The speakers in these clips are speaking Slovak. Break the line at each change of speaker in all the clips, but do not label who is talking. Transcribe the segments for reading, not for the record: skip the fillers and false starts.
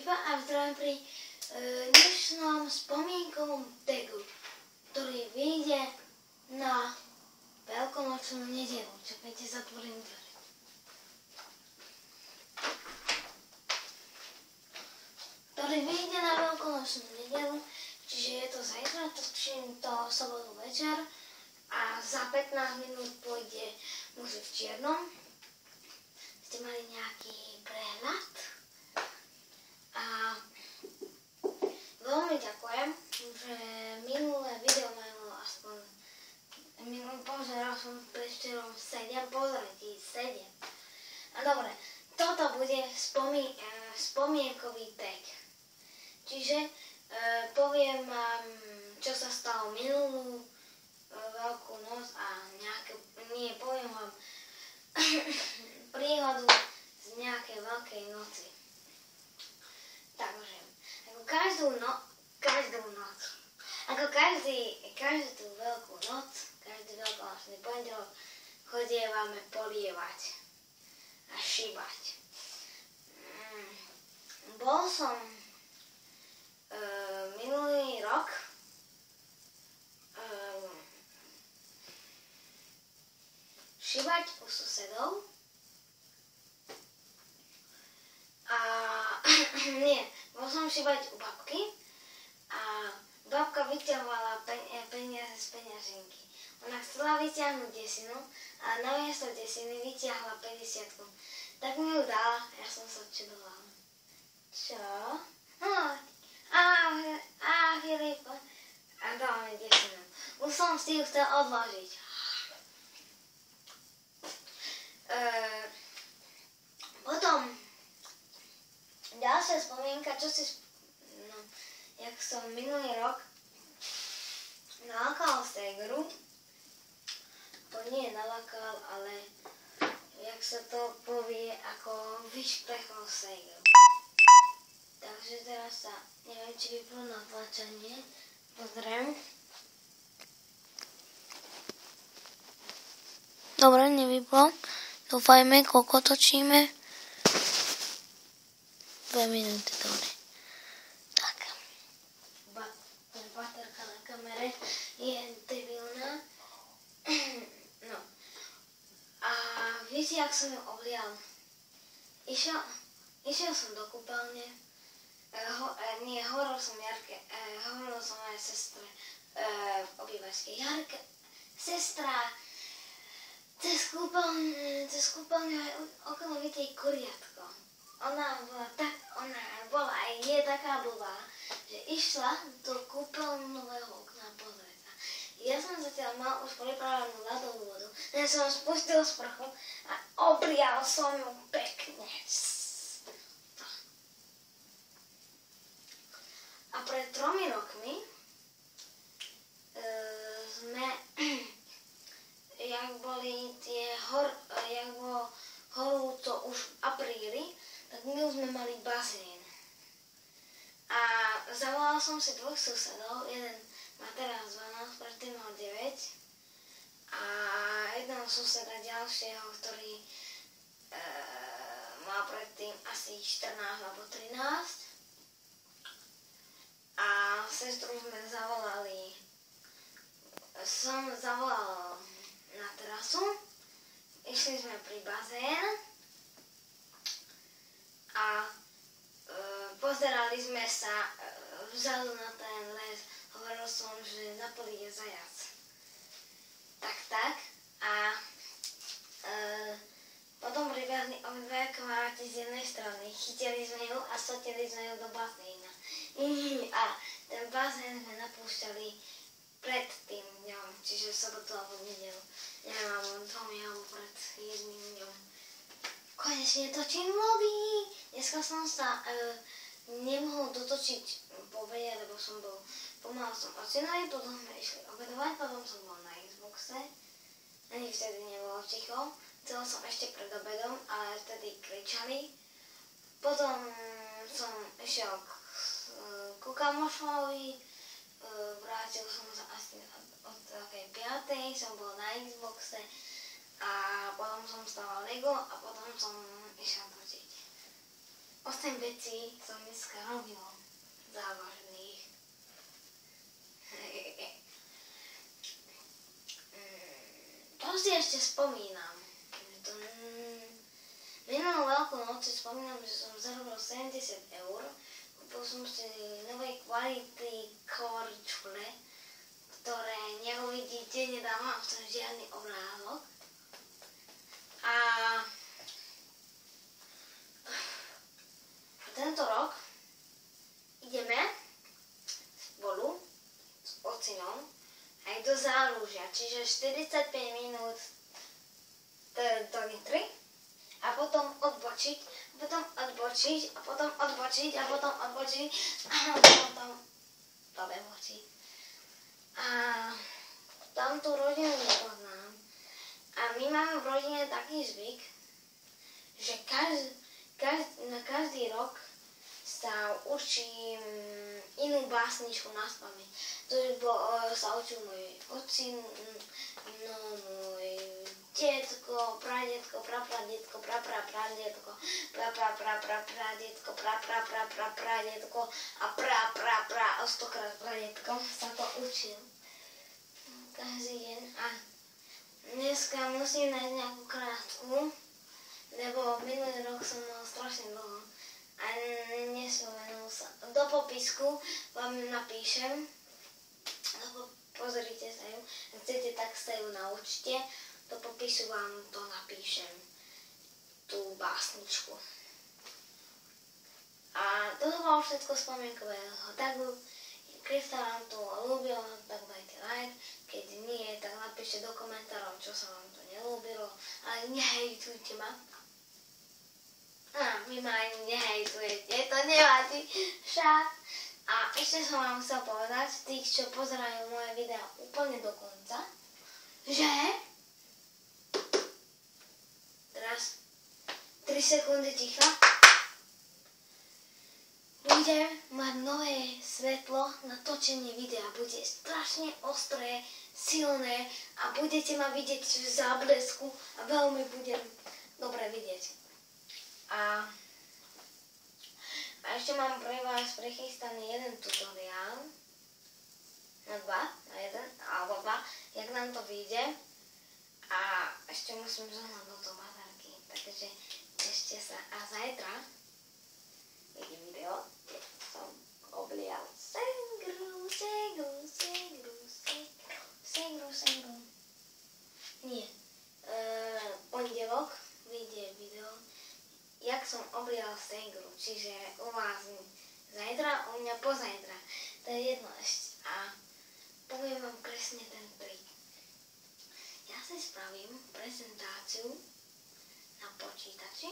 Filipa a zdravím pri dnešnom spomienkovom tagu, ktorý vyjde na veľkonočnú nedeľu. Čakajte, zatvorím dvere. Ktorý vyjde na veľkonočnú nedeľu, čiže je to zajtra, točím to sobotu večer a za 15 minút pôjde Muži v čiernom. Ste mali nejaký prehľad? A veľmi ďakujem, že minulé video malo aspoň, pozeral som predvčerom 7, pozrite, 7. A dobre, toto bude spomienkový tag. Čiže poviem vám, čo sa stalo minulú veľkú noc a poviem vám príhodu z nejakej veľkej noci. Takže, ako každú noc, ako každú veľkú noc, každý veľkonočný pondelok chodievame polievať a šíbať. Bol som minulý rok šíbať u susedov a nie, bol som šíbať u babky a babka vyťahovala peniaze z peňaženky. Ona chcela vyťahnuť desinu, ale namiesto desiny vyťahla 50. Tak mi ju dala, ja som sa čudovala. Čo? Filip. A dala mi desinu. Už som si ju chcel odložiť. Potom ďalšia spomienka, jak som minulý rok nalákal Segru, to nie je nalákal, ale jak sa to povie, ako vyšplechol Segru. Takže teraz sa, neviem, či vyplo natlačanie, pozriem. Dobre, nevyplo. Dúfajme, koľko točíme. 2 minúty, dobre. Tak. Baterka na kamere je debilná. No. A viete, jak som ju oblial? Išiel som do kúpeľne. Hovoril som Jarke, hovoril som aj sestre v obývačke. Jarka, sestra, cez kúpeľňu aj okolo videj kuriatko. Ona bola aj nie taká blbá, že išla do kúpeľnového okna pozrieť sa. Ja som zatiaľ mal už pripravenú ľadovú vodu, ja som spustil sprchu a oblial som ju pekne. A pred 3 rokmi jak bolo horúco už v apríli, tak my už sme mali bazén. A zavolal som si 2 susedov, jeden má teraz 12, predtým mal 9. A jedného suseda ďalšieho, ktorý mal predtým asi 14 alebo 13. A sestru sme zavolali, som zavolal na terasu, išli sme pri bazén a pozerali sme sa vzadu na ten les. Hovoril som, že na poli je zajac. Tak. A potom pribehli obidvaja kamaráti z jednej strany. Chytili sme ju a sotili sme ju do bazéna. A ten bazén sme napúšťali pred tým dňom, čiže sobotu alebo nedeľu. Neviem, alebo 2 alebo pred jedným dňom. Konečne točím vlogy. Dneska som sa nemohol dotočiť po obede, lebo pomal som ocinovi, potom sme išli obedovať, potom som bol na Xboxe. Ani vtedy nebolo ticho. Chcel som ešte pred obedom, ale vtedy kričali. Potom som išiel ku kamošovi, vrátil som sa asi od takej 5. som bol na Xboxe a potom som stával Lego a potom som išiel točiť. 8 vecí som dneska robil závažných. To si ešte spomínam. Minulú veľkú noc si spomínam, že som zarobil 70 €. Kúpil som si novej kvality korčule, ktoré neuvidíte, nedávam v tom žiadny obrázok. A tento rok ideme spolu s ocinom aj do Zálužia, čiže 45 minút do Nitry a potom odbočiť, potom odbočiť a potom odbočiť a potom odbočiť a potom odbočiť. A tam tú rodinu nepoznám. A my máme v rodine taký zvyk, že na každý rok sa učím inú básničku na spamäť. To sa učil môj ocino, môj detko, pradetko, prapradetko, praprapradetko, praprapradetko, praprapradetko a pra 100-krát pradetko sa to učil. Každý deň. A dneska musím nájsť nejakú krátku, lebo minulý rok som mal strašne dlho a nespomenul sa. Do popisku vám napíšem, pozrite sa ju, ak chcete, tak sa ju naučte. Do popisu vám to napíšem, tú básničku. A to bolo všetko spomienkového tagu. Keď sa vám to ľúbilo, tak dajte like. Keď nie, tak napíšte do komentárov, čo sa vám to nelúbilo. Ale nehejtujte ma. Vy ma ani nehejtujete, to nevadí však. A ešte som vám chcel povedať, tých, čo pozerajú moje videá úplne do konca, že teraz 3 sekundy ticha. Bude mať nové svetlo na točenie videa. Bude strašne ostré, silné a budete ma vidieť v záblesku a veľmi budem dobre vidieť. A ešte mám pre vás prechystaný jeden tutoriál. Na jeden alebo dva, jak nám to vyjde. A ešte musím zohnať do toho bazárky. Takže ešte sa. A zajtra vidím video, kde som oblial segru. Nie. Pondelok vyjde video, jak som oblial segru. Čiže u vás zajtra, u mňa pozajtra. To je jedno ešte. A poviem vám presne ten trik. Ja si spravím prezentáciu na počítači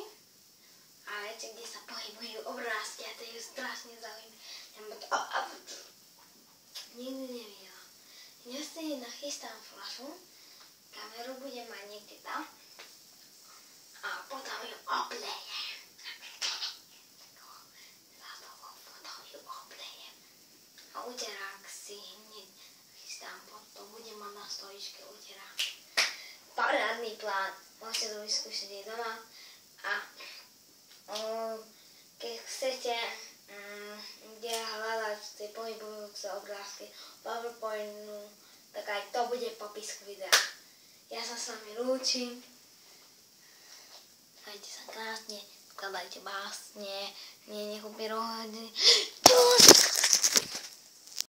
a viete, kde sa pohybujú obrázky a to je strašne zaujímavé. Nikdy nevidela. Ja si nachystám fľašu, kameru budem mať niekde tam a potom ju oblejem. A uterák si hneď chystám pod to, budem mať na stoličke uterák. Parádny plán, môžete to vyskúšať aj doma a keď chcete kde hľadať tie pohybujúce obrázky PowerPointu, tak aj to bude popisku videa. Ja sa s vami lúčim. Majte sa krásne, skladajte básne, nech upíru hodiny.